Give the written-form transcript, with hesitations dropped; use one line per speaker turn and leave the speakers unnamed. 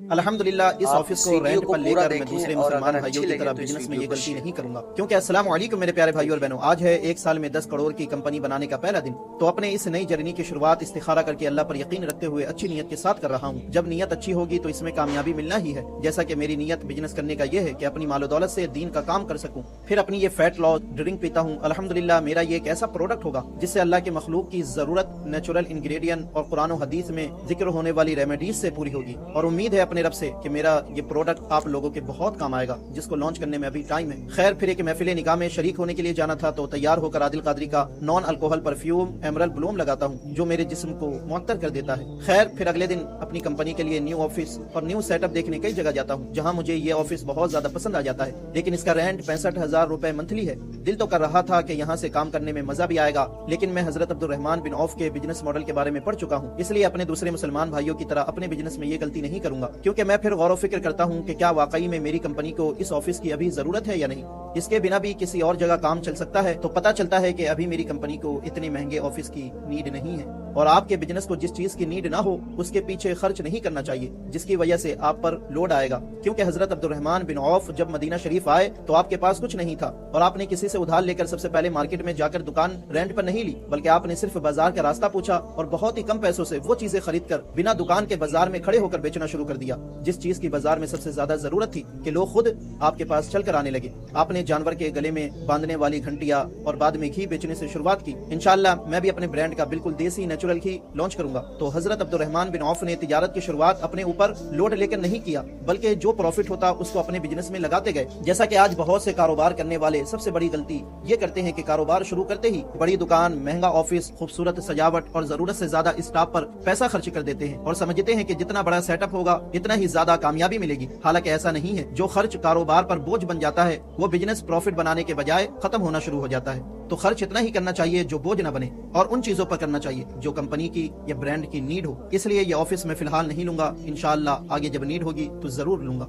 अल्हम्दुलिल्लाह इस
आप
ऑफिस को
वीडियो
रेंट
को
पर
पूरा
लेकर मैं
देखें
दूसरे
और
मुसलमान
अगर
भाइयों
अच्छी
की
लगे
तरह
तो इस
बिजनेस में
वीडियो
ये
को
गलती
शेयर
नहीं करूंगा, क्योंकि अस्सलाम वालेकुम मेरे प्यारे भाइयों और बहनों। आज है 1 साल में 10 करोड़ की कंपनी बनाने का पहला दिन। तो अपने इस नई जर्नी की शुरुआत इस्तिखारा करके अल्लाह पर यकीन रखते हुए अच्छी नीयत के साथ कर रहा हूँ। जब नीयत अच्छी होगी तो इसमें कामयाबी मिलना ही है। जैसा कि मेरी नीयत बिजनेस करने का ये है कि अपनी मालो दौलत से दीन का काम कर सकूं। फिर अपनी ये फैट लॉस ड्रिंक पीता हूँ, अल्हम्दुलिल्लाह मेरा ये एक ऐसा प्रोडक्ट होगा जिससे अल्लाह के मखलूक की जरूरत नेचुरल इंग्रेडिएंट और कुरान और हदीस में जिक्र होने वाली रेमेडीज से पूरी होगी। और उम्मीद है अपने रब से कि मेरा ये प्रोडक्ट आप लोगों के बहुत काम आएगा, जिसको लॉन्च करने में अभी टाइम है। खैर, फिर एक महफिल निकाह में शरीक होने के लिए जाना था, तो तैयार होकर आदिल कादरी का non alcohol perfume emerald Bloom लगाता हूँ, जो मेरे जिस्म को मुअत्तर कर देता है। खैर, फिर अगले दिन अपनी कंपनी के लिए न्यू ऑफिस और न्यू सेटअप देखने कई जगह जाता हूँ, जहाँ मुझे ये ऑफिस बहुत ज्यादा पसंद आ जाता है। लेकिन इसका रेंट 65,000 रुपए मंथली है। दिल तो कर रहा था कि यहाँ से काम करने में मजा भी आएगा, लेकिन मैं हजरत अब्दुर्रहमान बिन औफ के बिजनेस मॉडल के बारे में पढ़ चुका हूँ, इसलिए अपने दूसरे मुसलमान भाइयों की तरह अपने बिजनेस में ये गलती नहीं करूंगा। क्योंकि मैं फिर गौर फिक्र करता हूँ कि क्या वाकई में मेरी कंपनी को इस ऑफिस की अभी जरूरत है या नहीं। इसके बिना भी किसी और जगह काम चल सकता है। तो पता चलता है कि अभी मेरी कंपनी को इतने महंगे ऑफिस की नीड नहीं है। और आपके बिजनेस को जिस चीज की नीड ना हो उसके पीछे खर्च नहीं करना चाहिए, जिसकी वजह से आप पर लोड आएगा। क्योंकि हजरत अब्दुर्रहमान बिन औफ जब मदीना शरीफ आए तो आपके पास कुछ नहीं था, और आपने किसी से उधार लेकर सबसे पहले मार्केट में जाकर दुकान रेंट पर नहीं ली, बल्कि आपने सिर्फ बाजार का रास्ता पूछा और बहुत ही कम पैसों से वो चीजें खरीद कर बिना दुकान के बाजार में खड़े होकर बेचना शुरू कर दिया। जिस चीज की बाजार में सबसे ज्यादा जरूरत थी कि लोग खुद आपके पास चल कर आने लगे। आपने जानवर के गले में बांधने वाली घंटिया और बाद में घी बेचने से शुरुआत की। इंशाअल्लाह मैं भी अपने ब्रांड का बिल्कुल देसी नेचुरल घी लॉन्च करूंगा। तो हजरत अब्दुर्रहमान बिन औफ ने तिजारत की शुरुआत अपने ऊपर लोड लेकर नहीं किया, बल्कि जो प्रॉफिट होता उसको अपने बिजनेस में लगाते गए। जैसा कि आज बहुत से कारोबार करने वाले सबसे बड़ी गलती ये करते हैं कि कारोबार शुरू करते ही बड़ी दुकान, महंगा ऑफिस, खूबसूरत सजावट और जरूरत से ज्यादा स्टाफ पर पैसा खर्च कर देते हैं और समझते हैं कि जितना बड़ा सेटअप होगा इतना ही ज्यादा कामयाबी मिलेगी। हालांकि ऐसा नहीं है। जो खर्च कारोबार पर बोझ बन जाता है वो बिजनेस प्रॉफिट बनाने के बजाय खत्म होना शुरू हो जाता है। तो खर्च इतना ही करना चाहिए जो बोझ न बने, और उन चीजों पर करना चाहिए जो कंपनी की या ब्रांड की नीड हो। इसलिए ये ऑफिस में फिलहाल नहीं लूंगा, इंशाअल्लाह आगे जब नीड होगी तो जरूर लूंगा।